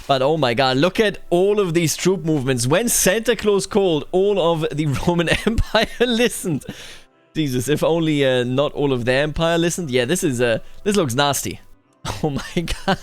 But oh my god, look at all of these troop movements. When Santa Claus called, all of the Roman Empire listened. Jesus, if only not all of their empire listened. Yeah, this looks nasty. Oh my god,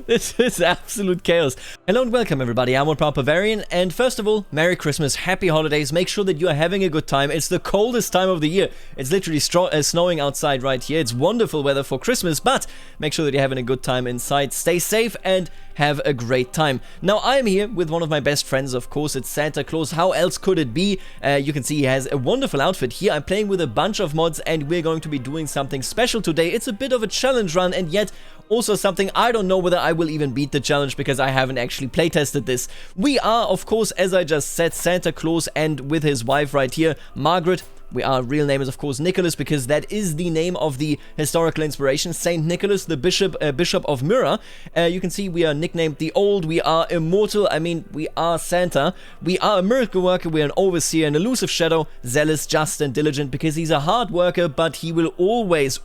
this is absolute chaos. Hello and welcome everybody, I'm Bavarian, and first of all, Merry Christmas, Happy Holidays, make sure that you are having a good time. It's the coldest time of the year, it's literally snowing outside right here. It's wonderful weather for Christmas, but make sure that you're having a good time inside. Stay safe and have a great time. Now, I'm here with one of my best friends, of course, it's Santa Claus. How else could it be? You can see he has a wonderful outfit here. I'm playing with a bunch of mods, and we're going to be doing something special today. It's a bit of a challenge run, and yet also something I don't know whether I will even beat the challenge because I haven't actually playtested this. We are, of course, as I just said, Santa Claus, and with his wife right here, Margaret. Our real name is, of course, Nicholas, because that is the name of the historical inspiration, Saint Nicholas, the bishop of Myra. You can see we are nicknamed the Old, we are immortal, I mean, we are Santa, we are a miracle worker, we are an overseer, an elusive shadow, zealous, just, and diligent, because he's a hard worker, but he will always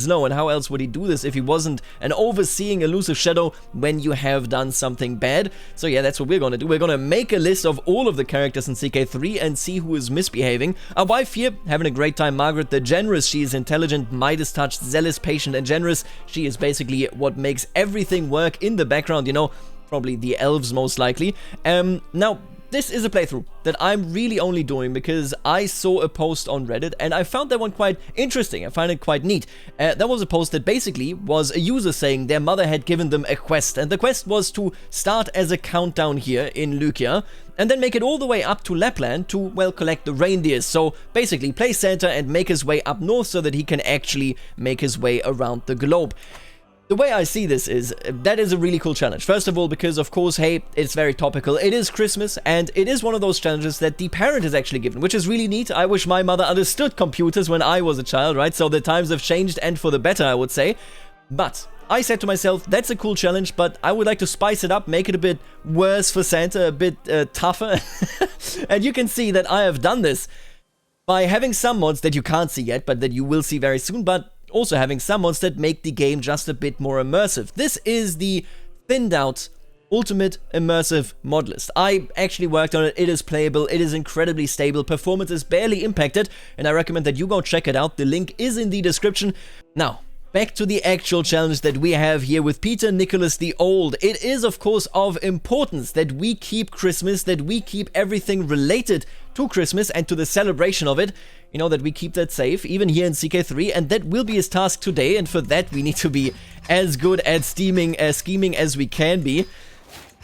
know, and how else would he do this if he wasn't an overseeing, elusive shadow when you have done something bad? So yeah, that's what we're gonna do. We're gonna make a list of all of the characters in CK3 and see who is misbehaving. Our wife here, having a great time, Margaret the Generous. She is intelligent, Midas touched, zealous, patient, and generous. She is basically what makes everything work in the background, you know, probably the elves most likely. Now, this is a playthrough that I'm really only doing because I saw a post on Reddit and I found that one quite interesting. I find it quite neat. That was a post that basically was a user saying their mother had given them a quest, and the quest was to start as a countdown here in Lycia and then make it all the way up to Lapland to, well, collect the reindeers. So basically play Santa and make his way up north so that he can actually make his way around the globe. The way I see this is, that is a really cool challenge. First of all, because of course, hey, it's very topical. It is Christmas, and it is one of those challenges that the parent is actually given, which is really neat. I wish my mother understood computers when I was a child, right? So the times have changed, and for the better, I would say. But I said to myself, that's a cool challenge, but I would like to spice it up, make it a bit worse for Santa, a bit tougher. And you can see that I have done this by having some mods that you can't see yet, but that you will see very soon, but also having some mods that make the game just a bit more immersive. This is the thinned out ultimate immersive mod list. I actually worked on it, it is playable, it is incredibly stable, performance is barely impacted, and I recommend that you go check it out. The link is in the description. Now, back to the actual challenge that we have here with Peter Nicholas the Old. It is, of course, of importance that we keep Christmas, that we keep everything related to Christmas and to the celebration of it, you know, that we keep that safe, even here in CK3, and that will be his task today, and for that we need to be as good at scheming as we can be.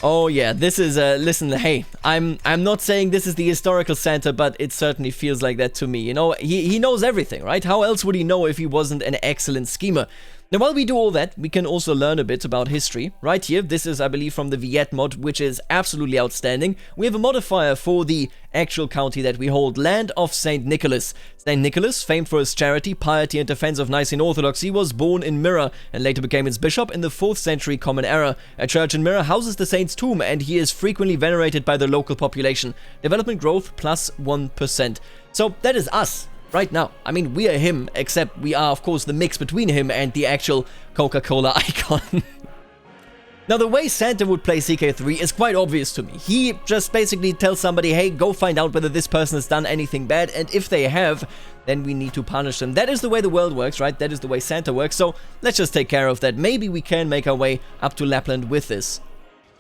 Oh yeah, this is, listen, hey, I'm not saying this is the historical Santa, but it certainly feels like that to me, you know, he knows everything, right? How else would he know if he wasn't an excellent schemer? Now, while we do all that, we can also learn a bit about history. Right here, this is, I believe, from the Viet mod, which is absolutely outstanding. We have a modifier for the actual county that we hold, Land of Saint Nicholas. Saint Nicholas, famed for his charity, piety, and defense of Nicene Orthodoxy, was born in Myra and later became its bishop in the 4th century Common Era. A church in Myra houses the saint's tomb, and he is frequently venerated by the local population. Development growth plus 1%. So that is us. Right now. I mean, we are him, except we are, of course, the mix between him and the actual Coca-Cola icon. Now, the way Santa would play CK3 is quite obvious to me. He just basically tells somebody, hey, go find out whether this person has done anything bad, and if they have, then we need to punish them. That is the way the world works, right? That is the way Santa works, so let's just take care of that. Maybe we can make our way up to Lapland with this.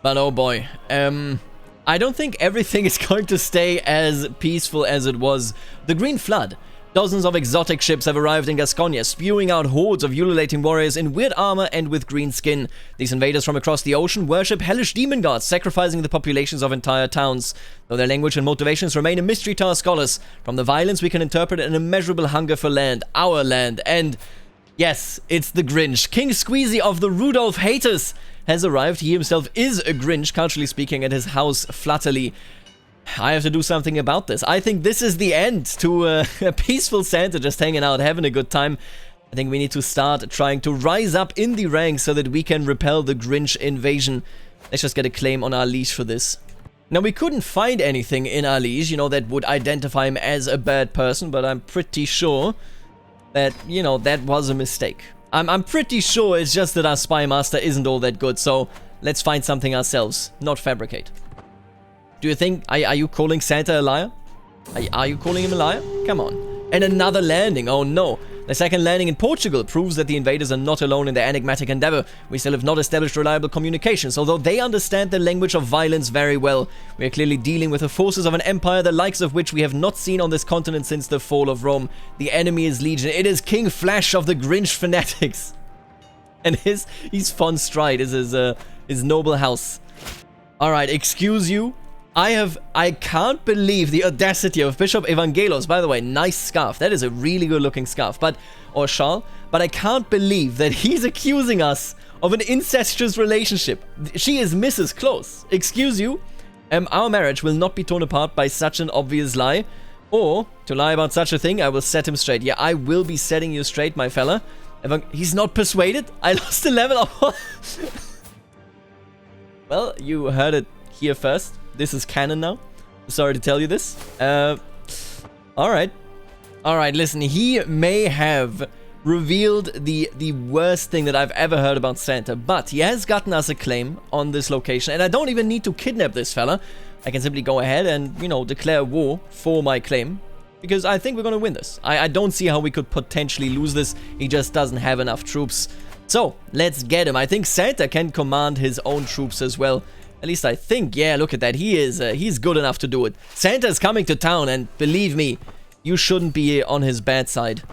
But oh boy, I don't think everything is going to stay as peaceful as it was. The Green Flood. Dozens of exotic ships have arrived in Gasconia, spewing out hordes of ululating warriors in weird armor and with green skin. These invaders from across the ocean worship hellish demon gods, sacrificing the populations of entire towns. Though their language and motivations remain a mystery to our scholars, from the violence we can interpret an immeasurable hunger for land, our land, and yes, it's the Grinch. King Squeezy of the Rudolph haters has arrived. He himself is a Grinch, culturally speaking, at his house Flutterly. I have to do something about this. I think this is the end to a peaceful Santa just hanging out, having a good time. I think we need to start trying to rise up in the ranks so that we can repel the Grinch invasion. Let's just get a claim on our leash for this. Now, we couldn't find anything in our leash, you know, that would identify him as a bad person, but I'm pretty sure that, you know, that was a mistake. I'm pretty sure it's just that our spy master isn't all that good, so let's find something ourselves, not fabricate. Do you think, are you calling Santa a liar? Are you calling him a liar? Come on. And another landing, oh no. The second landing in Portugal proves that the invaders are not alone in their enigmatic endeavor. We still have not established reliable communications, although they understand the language of violence very well. We are clearly dealing with the forces of an empire the likes of which we have not seen on this continent since the fall of Rome. The enemy is legion. It is King Flash of the Grinch fanatics. And his fond stride is his noble house. Alright, excuse you. I can't believe the audacity of Bishop Evangelos. By the way, nice scarf. That is a really good looking scarf. Or shawl. But I can't believe that he's accusing us of an incestuous relationship. She is Mrs. Close. Excuse you. Our marriage will not be torn apart by such an obvious lie. Or, to lie about such a thing, I will set him straight. Yeah, I will be setting you straight, my fella. He's not persuaded? I lost a level of... Well, you heard it here first. This is canon now. Sorry to tell you this. Alright. Alright, listen. He may have revealed the worst thing that I've ever heard about Santa, but he has gotten us a claim on this location, and I don't even need to kidnap this fella. I can simply go ahead and, you know, declare war for my claim, because I think we're gonna win this. I don't see how we could potentially lose this. He just doesn't have enough troops. So, let's get him. I think Santa can command his own troops as well. At least I think. Yeah, look at that. He's good enough to do it. Santa's coming to town, and believe me, you shouldn't be on his bad side.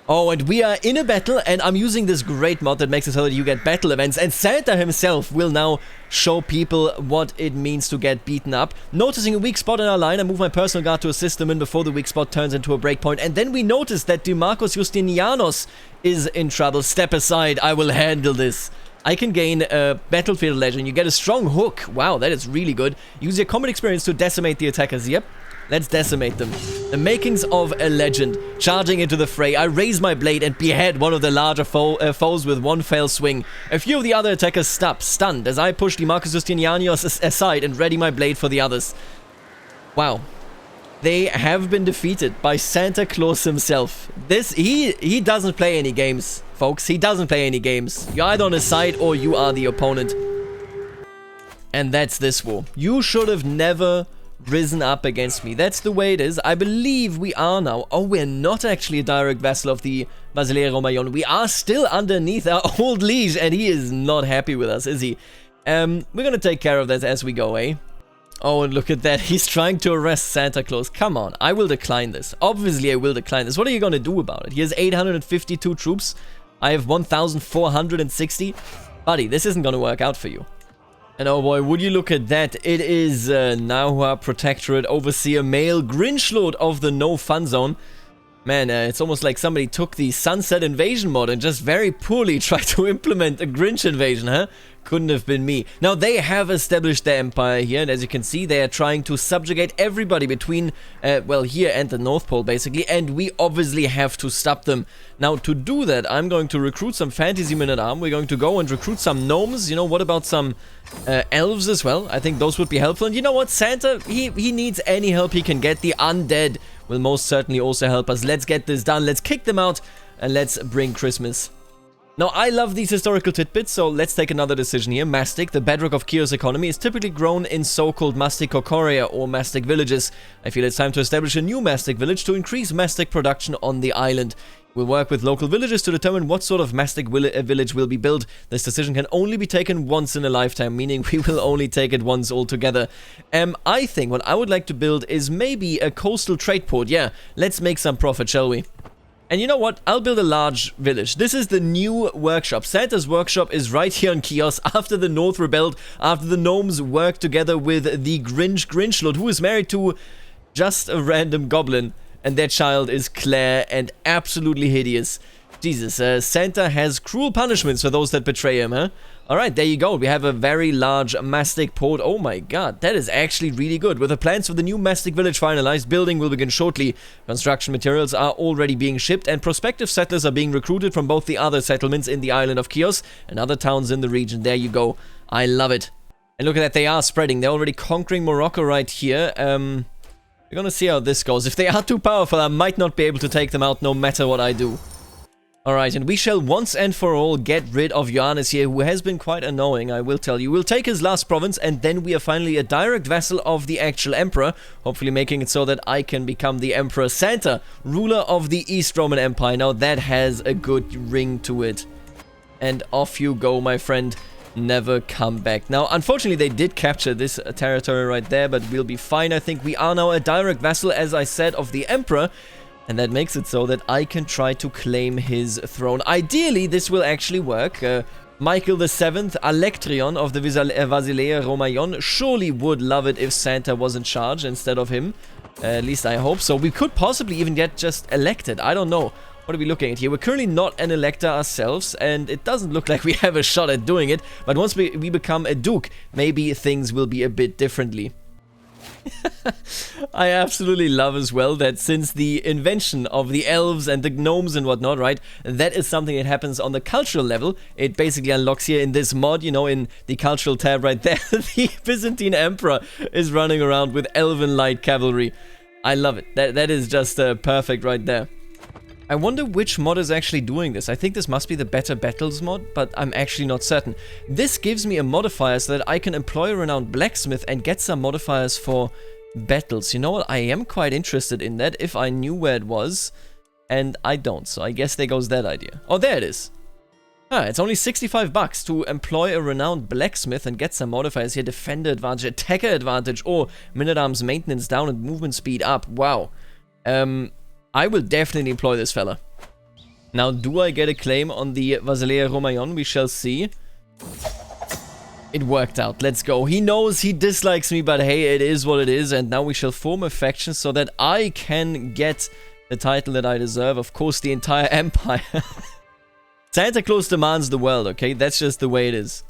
Oh, and we are in a battle, and I'm using this great mod that makes it so that you get battle events, and Santa himself will now show people what it means to get beaten up. Noticing a weak spot in our line, I move my personal guard to assist them in before the weak spot turns into a breakpoint, and then we notice that Demarcus Justinianos is in trouble. Step aside, I will handle this. I can gain a battlefield legend. You get a strong hook. Wow, that is really good. Use your combat experience to decimate the attackers. Yep, let's decimate them. The makings of a legend. Charging into the fray, I raise my blade and behead one of the larger foes with one fell swing. A few of the other attackers stunned as I push Demarcus Justinianos aside and ready my blade for the others. Wow. They have been defeated by Santa Claus himself. He doesn't play any games, folks. He doesn't play any games. You're either on his side or you are the opponent. And that's this war. You should have never risen up against me. That's the way it is. I believe we are now. Oh, we're not actually a direct vassal of the Basileia Romaion. We are still underneath our old liege, and he is not happy with us, is he? We're gonna take care of that as we go, eh? Oh, and look at that. He's trying to arrest Santa Claus. Come on. I will decline this. Obviously, I will decline this. What are you going to do about it? He has 852 troops. I have 1,460. Buddy, this isn't going to work out for you. And oh boy, would you look at that. It is Nahua Protectorate Overseer Male Grinch Lord of the No Fun Zone. Man, it's almost like somebody took the Sunset Invasion mod and just very poorly tried to implement a Grinch invasion, huh? Couldn't have been me. Now, they have established their empire here, and as you can see, they are trying to subjugate everybody between, well, here and the North Pole, basically, and we obviously have to stop them. Now, to do that, I'm going to recruit some fantasy men-at-arms. We're going to go and recruit some gnomes. You know, what about some elves as well? I think those would be helpful. And you know what? Santa, he needs any help he can get. The undead will most certainly also help us. Let's get this done. Let's kick them out, and let's bring Christmas. Now, I love these historical tidbits, so let's take another decision here. Mastic, the bedrock of Chios' economy, is typically grown in so-called mastic cocoria or mastic villages. I feel it's time to establish a new mastic village to increase mastic production on the island. We'll work with local villagers to determine what sort of mastic village will be built. This decision can only be taken once in a lifetime, meaning we will only take it once altogether. I think what I would like to build is maybe a coastal trade port. Yeah, let's make some profit, shall we? And you know what? I'll build a large village. This is the new workshop. Santa's workshop is right here on Chios after the North rebelled, after the gnomes worked together with the Grinch Lord, who is married to just a random goblin. And their child is Claire and absolutely hideous. Jesus, Santa has cruel punishments for those that betray him, huh? Alright, there you go. We have a very large mastic port. Oh my god, that is actually really good. With the plans for the new mastic village finalized, building will begin shortly. Construction materials are already being shipped, and prospective settlers are being recruited from both the other settlements in the island of Chios and other towns in the region. There you go. I love it. And look at that, they are spreading. They're already conquering Morocco right here. We're gonna see how this goes. If they are too powerful, I might not be able to take them out no matter what I do. Alright, and we shall once and for all get rid of Johannes here, who has been quite annoying, I will tell you. We'll take his last province, and then we are finally a direct vassal of the actual emperor, hopefully making it so that I can become the Emperor Santa, ruler of the East Roman Empire. Now that has a good ring to it. And off you go, my friend. Never come back. Now, unfortunately, they did capture this territory right there, but we'll be fine. I think we are now a direct vassal, as I said, of the emperor. And that makes it so that I can try to claim his throne. Ideally, this will actually work. Michael VII, Alectrion of the Basileia Romaion, surely would love it if Santa was in charge instead of him. At least I hope so. We could possibly even get just elected. I don't know. What are we looking at here? We're currently not an elector ourselves, and it doesn't look like we have a shot at doing it. But once we become a duke, maybe things will be a bit differently. I absolutely love as well that since the invention of the elves and the gnomes and whatnot, right, that is something that happens on the cultural level. It basically unlocks here in this mod, you know, in the cultural tab right there, the Byzantine emperor is running around with elven light cavalry. I love it. That is just perfect right there. I wonder which mod is actually doing this. I think this must be the Better Battles mod, but I'm actually not certain. This gives me a modifier so that I can employ a renowned blacksmith and get some modifiers for battles. You know what? I am quite interested in that if I knew where it was, and I don't. So I guess there goes that idea. Oh, there it is. Ah, it's only 65 bucks to employ a renowned blacksmith and get some modifiers here. Defender advantage, attacker advantage, or minute-arms maintenance down and movement speed up. Wow. I will definitely employ this fella. Now, do I get a claim on the Basileia Romaion? We shall see. It worked out. Let's go. He knows he dislikes me, but hey, it is what it is. And now we shall form a faction so that I can get the title that I deserve. Of course, the entire empire. Santa Claus demands the world, okay? That's just the way it is.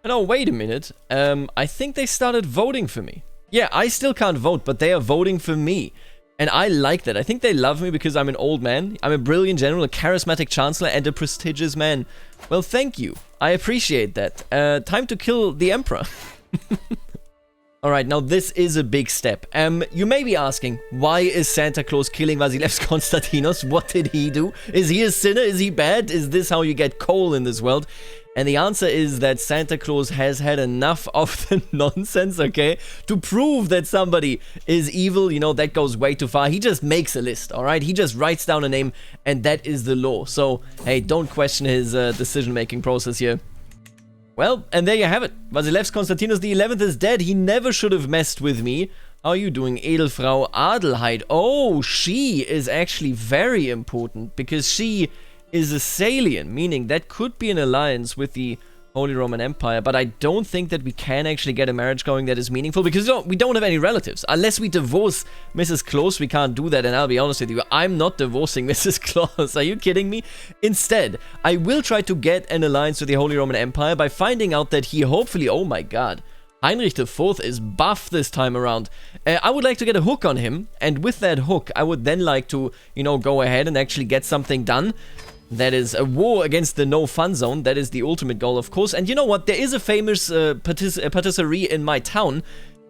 And oh, wait a minute. I think they started voting for me. Yeah, I still can't vote, but they are voting for me. And I like that. I think they love me because I'm an old man. I'm a brilliant general, a charismatic chancellor, and a prestigious man. Well, thank you. I appreciate that. Time to kill the emperor. Alright, now this is a big step. You may be asking, why is Santa Claus killing Vasilevs Konstantinos? What did he do? Is he a sinner? Is he bad? Is this how you get coal in this world? And the answer is that Santa Claus has had enough of the nonsense, okay? To prove that somebody is evil, you know, that goes way too far. He just makes a list, alright? He just writes down a name, and that is the law. So, hey, don't question his decision-making process here. Well, and there you have it. Vasilevs Konstantinos the 11th is dead. He never should have messed with me. How are you doing, Edelfrau Adelheid? Oh, she is actually very important, because she is a Salian, meaning that could be an alliance with the Holy Roman Empire, but I don't think that we can actually get a marriage going that is meaningful, because we don't have any relatives. Unless we divorce Mrs. Claus, we can't do that, and I'll be honest with you, I'm not divorcing Mrs. Claus. Are you kidding me? Instead, I will try to get an alliance with the Holy Roman Empire by finding out that he hopefully, oh my god, Heinrich IV is buff this time around. I would like to get a hook on him, and with that hook, I would then like to, you know, go ahead and actually get something done. That is a war against the no-fun zone. That is the ultimate goal, of course. And you know what? There is a famous patisserie in my town.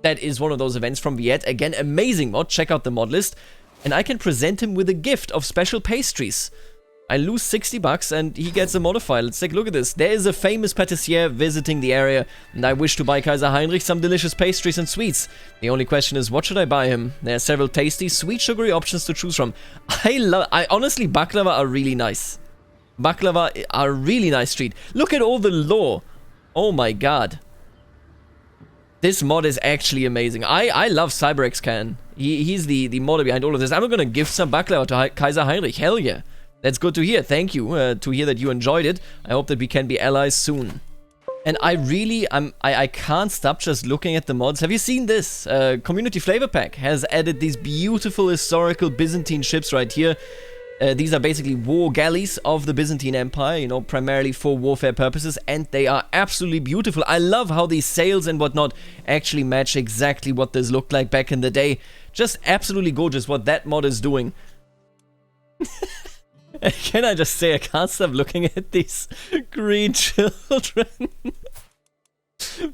That is one of those events from Viet. Again, amazing mod. Check out the mod list. And I can present him with a gift of special pastries. I lose 60 bucks and he gets a modifier. Let's take a look at this. There is a famous patissier visiting the area, and I wish to buy Kaiser Heinrich some delicious pastries and sweets. The only question is, what should I buy him? There are several tasty, sweet, sugary options to choose from. Honestly, baklava are really nice. Baklava are a really nice treat. Look at all the lore. Oh my god. This mod is actually amazing. I love CyberXCan. He's the modder behind all of this. I'm gonna give some baklava to Kaiser Heinrich. Hell yeah. That's good to hear. Thank you to hear that you enjoyed it. I hope that we can be allies soon. And I can't stop just looking at the mods. Have you seen this? Community Flavor Pack has added these beautiful historical Byzantine ships right here. These are basically war galleys of the Byzantine Empire, you know, primarily for warfare purposes, and they are absolutely beautiful. I love how these sails and whatnot actually match exactly what this looked like back in the day. Just absolutely gorgeous what that mod is doing. Can I just say, I can't stop looking at these green children.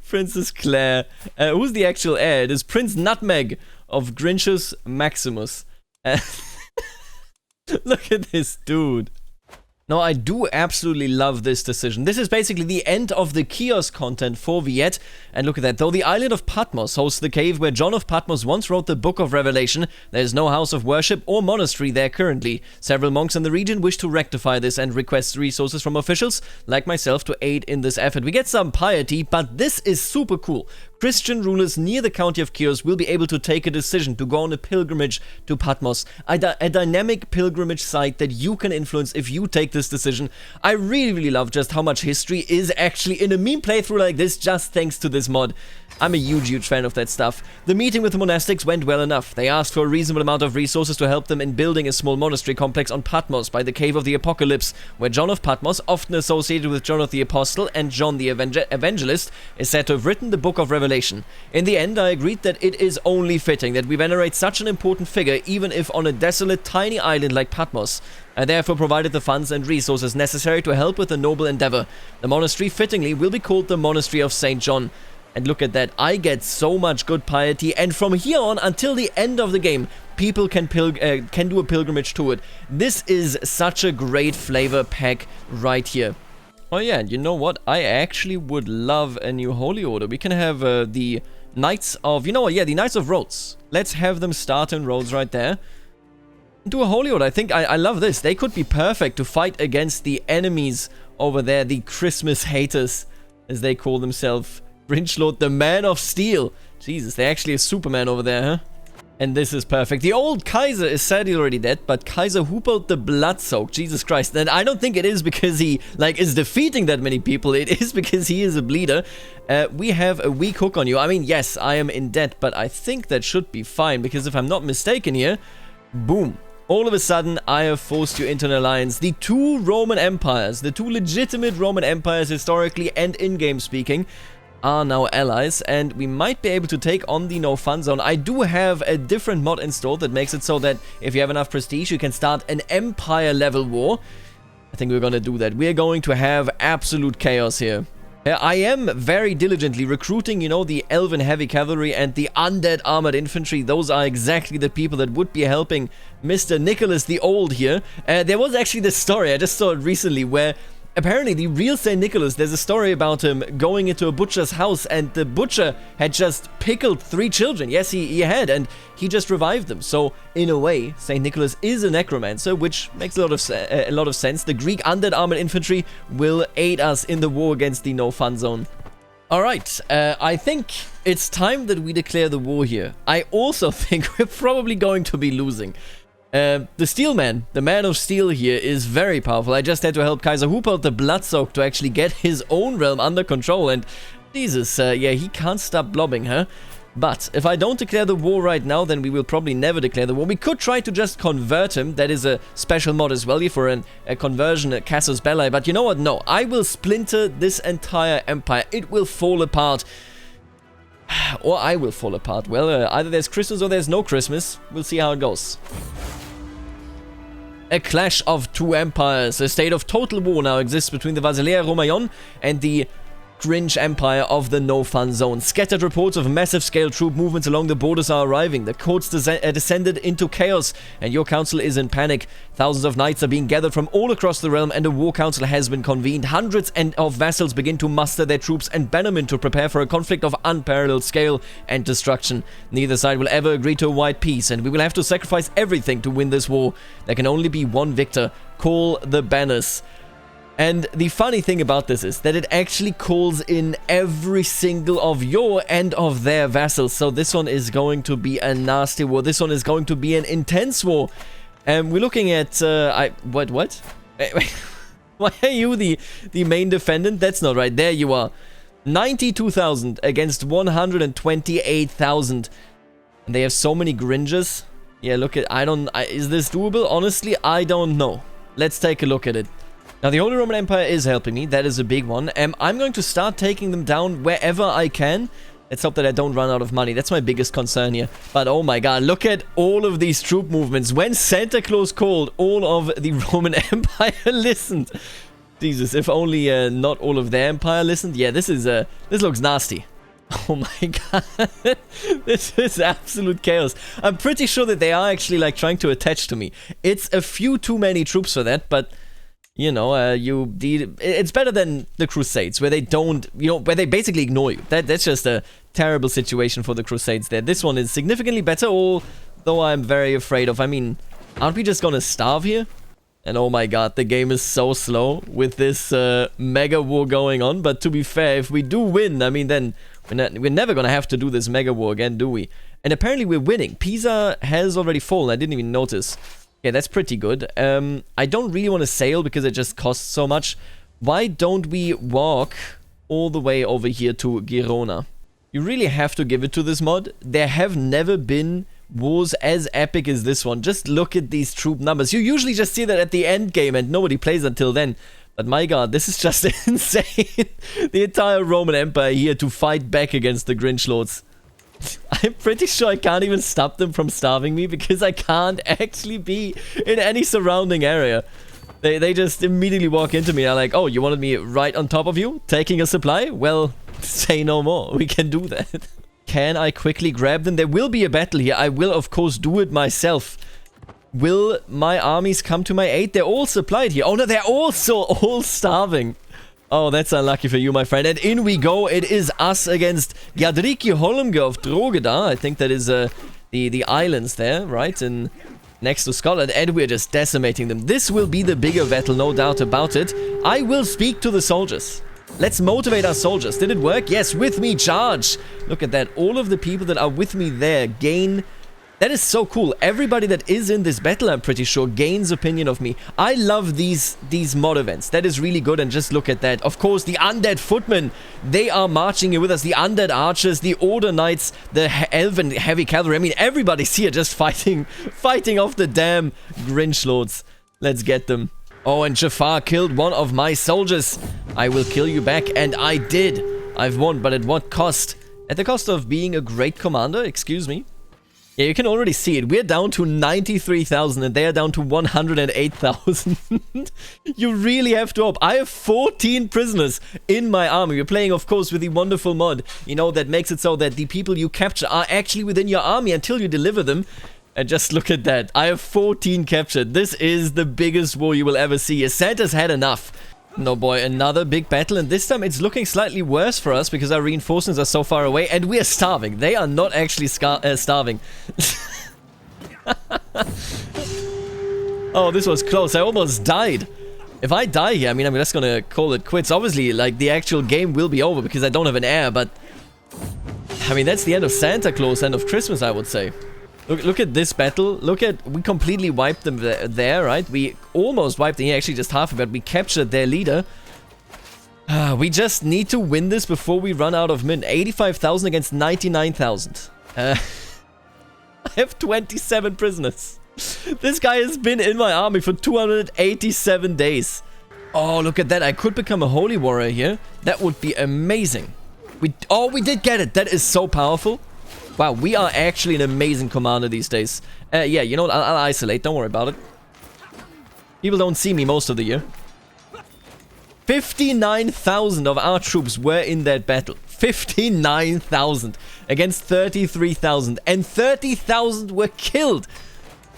Princess Claire. Who's the actual heir? It is Prince Nutmeg of Grinch's Maximus. Look at this dude. No, I do absolutely love this decision. This is basically the end of the Chios content for Viet. And look at that. Though the island of Patmos hosts the cave where John of Patmos once wrote the Book of Revelation, there is no house of worship or monastery there currently. Several monks in the region wish to rectify this and request resources from officials like myself to aid in this effort. We get some piety, but this is super cool. Christian rulers near the county of Chios will be able to take a decision to go on a pilgrimage to Patmos, a dynamic pilgrimage site that you can influence if you take this decision. I really love just how much history is actually in a meme playthrough like this, just thanks to this mod. I'm a huge fan of that stuff. The meeting with the monastics went well enough. They asked for a reasonable amount of resources to help them in building a small monastery complex on Patmos by the Cave of the Apocalypse, where John of Patmos, often associated with John of the Apostle and John the Evangelist, is said to have written the Book of Revelation. In the end, I agreed that it is only fitting that we venerate such an important figure, even if on a desolate, tiny island like Patmos. I therefore provided the funds and resources necessary to help with the noble endeavor. The monastery, fittingly, will be called the Monastery of St. John. And look at that, I get so much good piety, and from here on until the end of the game, people can do a pilgrimage to it. This is such a great flavor pack right here. Oh yeah, and you know what? I actually would love a new Holy Order. We can have the Knights of... You know what? Yeah, the Knights of Rhodes. Let's have them start in Rhodes right there. Do a Holy Order. I think I love this. They could be perfect to fight against the enemies over there, the Christmas haters, as they call themselves. Grinch Lord, the Man of Steel. Jesus, they're actually a Superman over there, huh? And this is perfect. The old Kaiser is sadly already dead, but Kaiser Hupold the Bloodsoaked, Jesus Christ. And I don't think it is because he, is defeating that many people. It is because he is a bleeder. We have a weak hook on you. I mean, yes, I am in debt, but I think that should be fine, because if I'm not mistaken here, boom. All of a sudden, I have forced you into an alliance. The two Roman empires, the two legitimate Roman empires historically and in-game speaking, are now allies, and we might be able to take on the no fun zone. I do have a different mod installed that makes it so that if you have enough prestige, you can start an empire level war. I think we're gonna do that. We're going to have absolute chaos here. I am very diligently recruiting, you know, the Elven Heavy Cavalry and the Undead Armored Infantry. Those are exactly the people that would be helping Mr. Nicholas the Old here. There was actually this story, I just saw it recently, where apparently the real St. Nicholas, there's a story about him going into a butcher's house, and the butcher had just pickled 3 children. Yes, he had, and he just revived them. So, in a way, St. Nicholas is a necromancer, which makes a lot of sense. The Greek Undead Armored Infantry will aid us in the war against the No Fun Zone. Alright, I think it's time that we declare the war here. I also think we're probably going to be losing. The Steel Man, the Man of Steel here, is very powerful. I just had to help Kaiser Hupold the Bloodsoaked to actually get his own realm under control, and Jesus, yeah, he can't stop blobbing, huh? But if I don't declare the war right now, then we will probably never declare the war. We could try to just convert him. That is a special mod as well for a conversion at Casus Belli. But you know what? No, I will splinter this entire empire. It will fall apart. Or I will fall apart. Well, either there's Christmas or there's no Christmas. We'll see how it goes. A clash of two empires. A state of total war now exists between the Vasilea Romayon and the Grinch Empire of the No Fun Zone. Scattered reports of massive-scale troop movements along the borders are arriving. The courts descended into chaos, and your council is in panic. Thousands of knights are being gathered from all across the realm, and a war council has been convened. Hundreds of vassals begin to muster their troops and bannermen to prepare for a conflict of unparalleled scale and destruction. Neither side will ever agree to a wide peace, and we will have to sacrifice everything to win this war. There can only be one victor. Call the banners. And the funny thing about this is that it actually calls in every single of your and of their vassals. So this one is going to be a nasty war. This one is going to be an intense war. And we're looking at... What? Why are you the main defendant? That's not right. There you are. 92,000 against 128,000. And they have so many Grinches. Yeah, look at... is this doable? Honestly, I don't know. Let's take a look at it. Now, the Holy Roman Empire is helping me. That is a big one. I'm going to start taking them down wherever I can. Let's hope that I don't run out of money. That's my biggest concern here. But oh my god, look at all of these troop movements. When Santa Claus called, all of the Roman Empire listened. Jesus, if only not all of their empire listened. Yeah, this looks nasty. Oh my god. This is absolute chaos. I'm pretty sure that they are actually like trying to attach to me. It's a few too many troops for that, but... You know, it's better than the Crusades, where they don't, you know, where they basically ignore you. That's just a terrible situation for the Crusades there. This one is significantly better, although I'm very afraid of, I mean, aren't we just gonna starve here? And oh my god, the game is so slow with this mega war going on. But to be fair, if we do win, I mean, then we're never gonna have to do this mega war again, do we? And apparently we're winning. Pisa has already fallen, I didn't even notice. Okay, that's pretty good. I don't really want to sail because it just costs so much. Why don't we walk all the way over here to Girona? You really have to give it to this mod. There have never been wars as epic as this one. Just look at these troop numbers. You usually just see that at the end game and nobody plays until then. But my god, this is just insane. The entire Roman Empire here to fight back against the Grinch lords. I'm pretty sure I can't even stop them from starving me because I can't actually be in any surrounding area. They just immediately walk into me and are like, oh, you wanted me right on top of you? Taking a supply? Well, say no more. We can do that. Can I quickly grab them? There will be a battle here. I will, of course, do it myself. Will my armies come to my aid? They're all supplied here. Oh, no, they're also all starving. Oh, that's unlucky for you, my friend. And in we go. It is us against Jadriki Holmge of Drogheda. I think that is the islands there, right? And next to Scotland. And we're just decimating them. This will be the bigger battle, no doubt about it. I will speak to the soldiers. Let's motivate our soldiers. Did it work? Yes, with me, charge. Look at that. All of the people that are with me there gain... That is so cool. Everybody that is in this battle, I'm pretty sure, gains opinion of me. I love these mod events. That is really good, and just look at that. Of course, the undead footmen, they are marching here with us. The undead archers, the order knights, the elven heavy cavalry. I mean, everybody's here just fighting off the damn Grinch lords. Let's get them. Oh, and Jafar killed one of my soldiers. I will kill you back, and I did. I've won, but at what cost? At the cost of being a great commander, excuse me. Yeah, you can already see it. We're down to 93,000 and they are down to 108,000. You really have to hope. I have 14 prisoners in my army. We're playing, of course, with the wonderful mod, you know, that makes it so that the people you capture are actually within your army until you deliver them. And just look at that. I have 14 captured. This is the biggest war you will ever see. Santa's had enough. No boy, another big battle, and this time it's looking slightly worse for us because our reinforcements are so far away and we are starving. They are not actually starving. Oh, this was close. I almost died. If I die here, I mean, I'm just gonna call it quits. Obviously, like, the actual game will be over because I don't have an heir, but... I mean, that's the end of Santa Claus, end of Christmas, I would say. Look at this battle. Look at... We completely wiped them there, right? We almost wiped them here, actually just half of it. We captured their leader. We just need to win this before we run out of mint. 85,000 against 99,000. I have 27 prisoners. This guy has been in my army for 287 days. Oh, look at that. I could become a holy warrior here. That would be amazing. We did get it. That is so powerful. Wow, we are actually an amazing commander these days. Yeah, you know what? I'll isolate. Don't worry about it. People don't see me most of the year. 59,000 of our troops were in that battle. 59,000 against 33,000. And 30,000 were killed.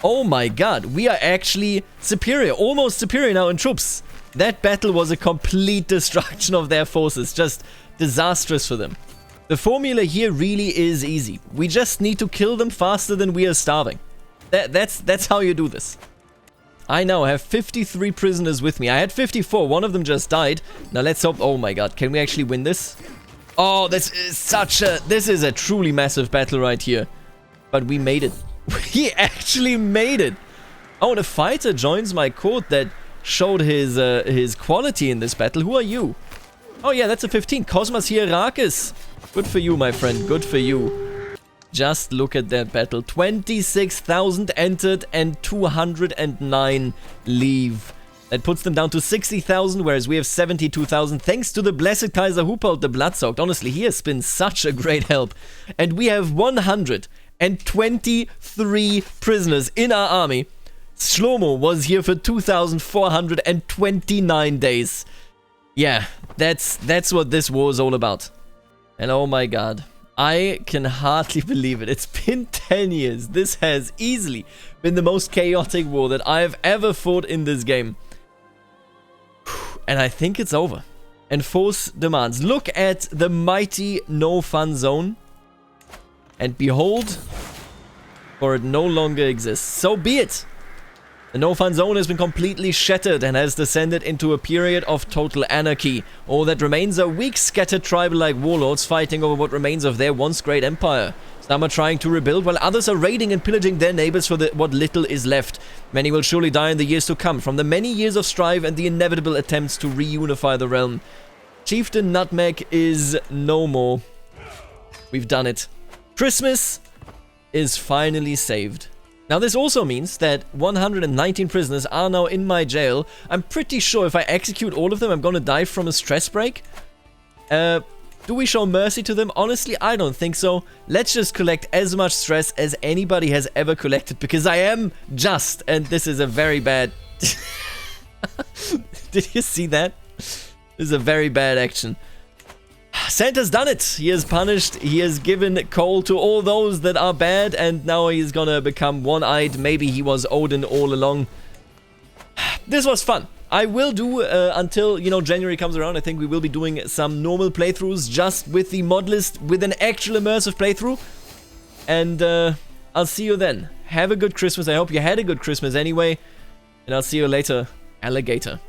Oh my god. We are actually superior. Almost superior now in troops. That battle was a complete destruction of their forces. Just disastrous for them. The formula here really is easy. We just need to kill them faster than we are starving. That's how you do this. I now have 53 prisoners with me. I had 54. One of them just died. Now let's hope... Oh my god. Can we actually win this? Oh, this is a truly massive battle right here. But we made it. We actually made it. Oh, and a fighter joins my court that showed his quality in this battle. Who are you? Oh yeah, that's a 15. Cosmas Hierakis. Good for you, my friend. Good for you. Just look at that battle. 26,000 entered and 209 leave. That puts them down to 60,000, whereas we have 72,000. Thanks to the Blessed Kaiser Hupold the Bloodsoaked. Honestly, he has been such a great help. And we have 123 prisoners in our army. Shlomo was here for 2,429 days. Yeah, that's what this war is all about. And oh my god, I can hardly believe it. It's been 10 years. This has easily been the most chaotic war that I have ever fought in this game. And I think it's over. Enforce demands. Look at the mighty no fun zone. And behold, for it no longer exists. So be it. The no fun zone has been completely shattered and has descended into a period of total anarchy. All that remains are weak, scattered tribal-like warlords fighting over what remains of their once great empire. Some are trying to rebuild, while others are raiding and pillaging their neighbors for what little is left. Many will surely die in the years to come, from the many years of strife and the inevitable attempts to reunify the realm. Chieftain Nutmeg is no more. We've done it. Christmas is finally saved. Now this also means that 119 prisoners are now in my jail. I'm pretty sure if I execute all of them, I'm gonna die from a stress break. Do we show mercy to them? Honestly, I don't think so. Let's just collect as much stress as anybody has ever collected, because I am just, and this is a very bad... Did you see that? This is a very bad action. Santa's done it. He has punished, he has given coal to all those that are bad, and now he's gonna become one-eyed. Maybe he was Odin all along. This was fun. I will do, until, you know, January comes around, I think we will be doing some normal playthroughs just with the mod list, with an actual immersive playthrough. And, I'll see you then. Have a good Christmas. I hope you had a good Christmas anyway. And I'll see you later, alligator.